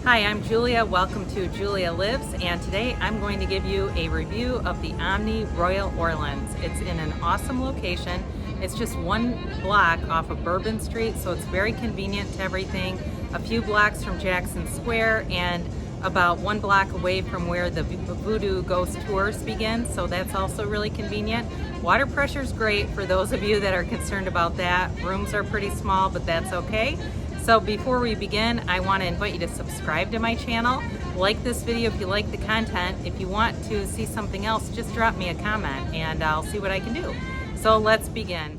Hi, I'm Julia. Welcome to Julia Lives, and today I'm going to give you a review of the Omni Royal Orleans. It's in an awesome location. It's just one block off of Bourbon Street, so it's very convenient to everything. A few blocks from Jackson Square and about one block away from where the Voodoo Ghost Tours begin, so that's also really convenient. Water pressure is great for those of you that are concerned about that. Rooms are pretty small, but that's okay. So before we begin, I want to invite you to subscribe to my channel. Like this video if you like the content. If you want to see something else, just drop me a comment and I'll see what I can do. So let's begin.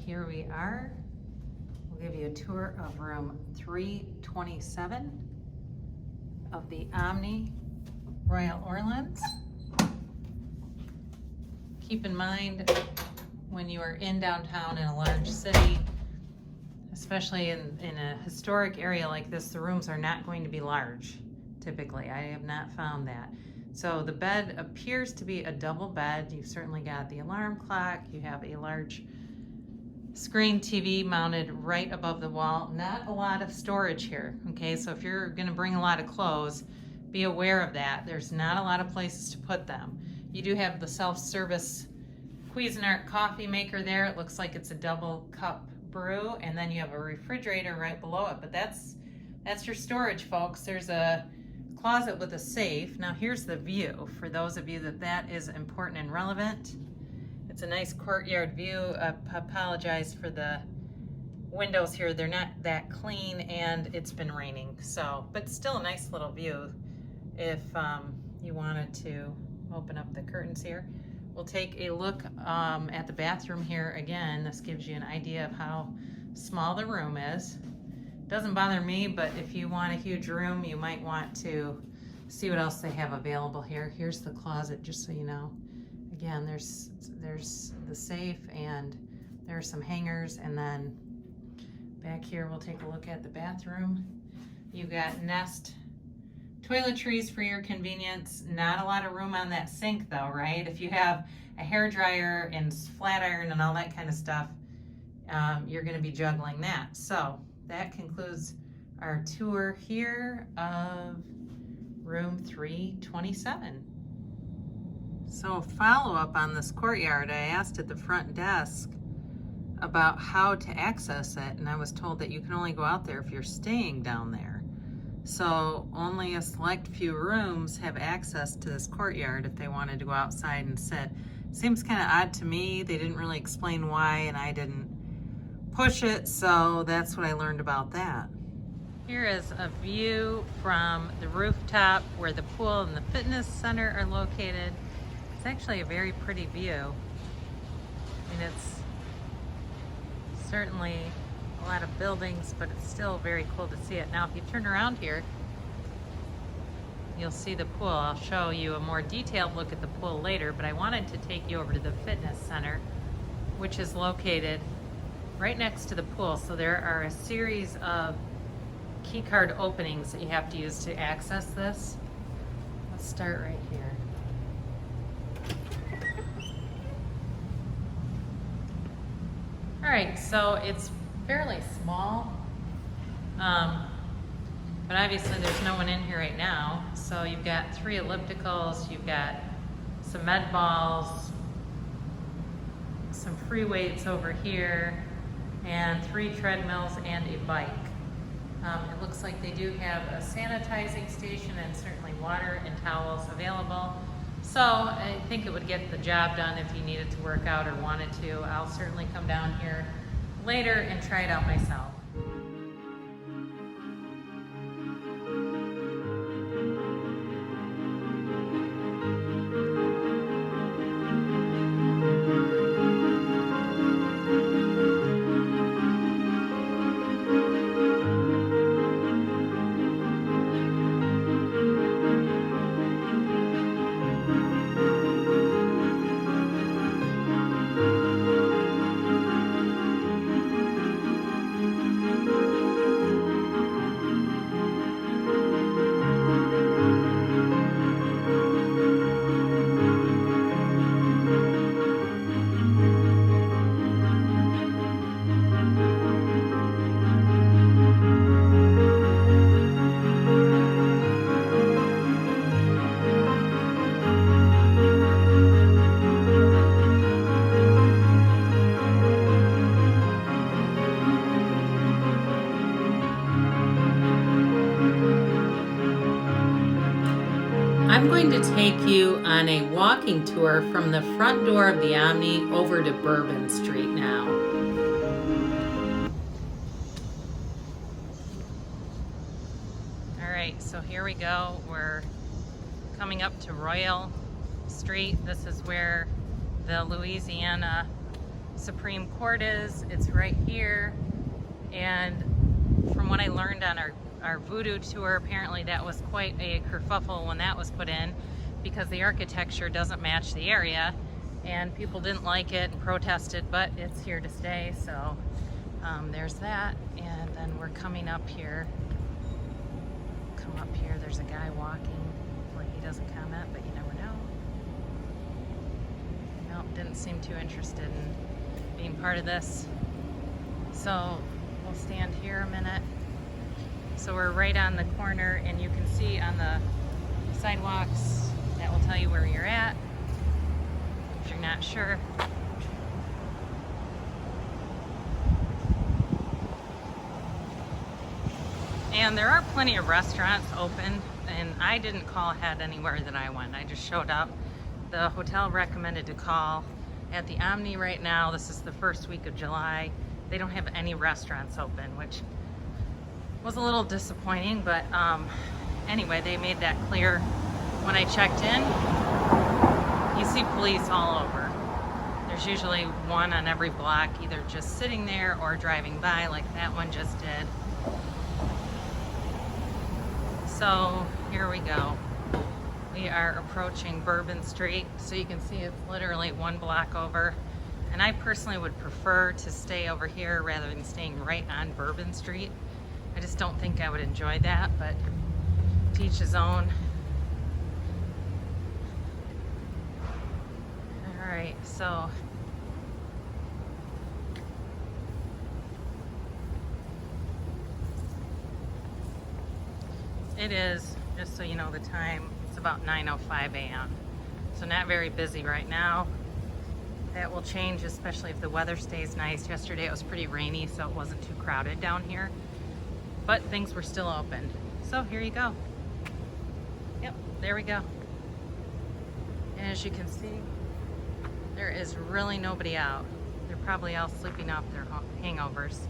Here we are. We'll give you a tour of room 327 of the Omni Royal Orleans. Keep in mind when you are in downtown in a large city, especially in a historic area like this, the rooms are not going to be large typically. I have not found that. So the bed appears to be a double bed. You've certainly got the alarm clock. You have a large screen TV mounted right above the wall. Not a lot of storage here, okay? So if you're gonna bring a lot of clothes, be aware of that. There's not a lot of places to put them. You do have the self-service Cuisinart coffee maker there. It looks like it's a double cup brew, and then you have a refrigerator right below it, but that's your storage, folks. There's a closet with a safe. Now here's the view for those of you that is important and relevant. It's a nice courtyard view. I apologize for the windows here. They're not that clean and it's been raining. So, but still a nice little view if you wanted to open up the curtains here. We'll take a look at the bathroom here again. This gives you an idea of how small the room is. Doesn't bother me, but if you want a huge room, you might want to see what else they have available here. Here's the closet, just so you know. Again, there's the safe and there are some hangers, and then back here we'll take a look at the bathroom. You got Nest toiletries for your convenience. Not a lot of room on that sink though, right? If you have a hair dryer and flat iron and all that kind of stuff, you're going to be juggling that. So that concludes our tour here of room 327. So follow up on this courtyard, I asked at the front desk about how to access it, and I was told that you can only go out there if you're staying down there. So only a select few rooms have access to this courtyard if they wanted to go outside and sit. Seems kind of odd to me. They didn't really explain why, and I didn't push it, so that's what I learned about that. Here is a view from the rooftop where the pool and the fitness center are located. It's actually a very pretty view, and it's certainly a lot of buildings, but it's still very cool to see it. Now, if you turn around here, you'll see the pool. I'll show you a more detailed look at the pool later, but I wanted to take you over to the fitness center, which is located right next to the pool. So there are a series of key card openings that you have to use to access this. Let's start right here. All right, so it's fairly small, but obviously there's no one in here right now. So you've got 3 ellipticals, you've got some med balls, some free weights over here, and 3 treadmills and a bike. It looks like they do have a sanitizing station and certainly water and towels available. So I think it would get the job done if you needed to work out or wanted to. I'll certainly come down here later and try it out myself. I'm going to take you on a walking tour from the front door of the Omni over to Bourbon Street now. All right, so here we go. We're coming up to Royal Street. This is where the Louisiana Supreme Court is. It's right here. And from what I learned on our voodoo tour, apparently that was quite a kerfuffle when that was put in because the architecture doesn't match the area and people didn't like it and protested, but it's here to stay. So there's that. And then we're coming up here. Come up here, there's a guy walking. Hopefully he doesn't comment, but you never know. Nope, didn't seem too interested in being part of this. So we'll stand here a minute. So we're right on the corner, and you can see on the sidewalks, that will tell you where you're at, if you're not sure. And there are plenty of restaurants open, and I didn't call ahead anywhere that I went. I just showed up. The hotel recommended to call at the Omni right now. This is the first week of July. They don't have any restaurants open, which was a little disappointing, but anyway, they made that clear when I checked in. You see police all over. There's usually one on every block, either just sitting there or driving by like that one just did. So here we go. We are approaching Bourbon Street, so you can see it's literally 1 block over. And I personally would prefer to stay over here rather than staying right on Bourbon Street. I just don't think I would enjoy that, but to each his own. All right, so it is, just so you know the time, it's about 9:05 a.m. So not very busy right now. That will change, especially if the weather stays nice. Yesterday it was pretty rainy, so it wasn't too crowded down here. But things were still open. So here you go. Yep, there we go. And as you can see, there is really nobody out. They're probably all sleeping off their hangovers.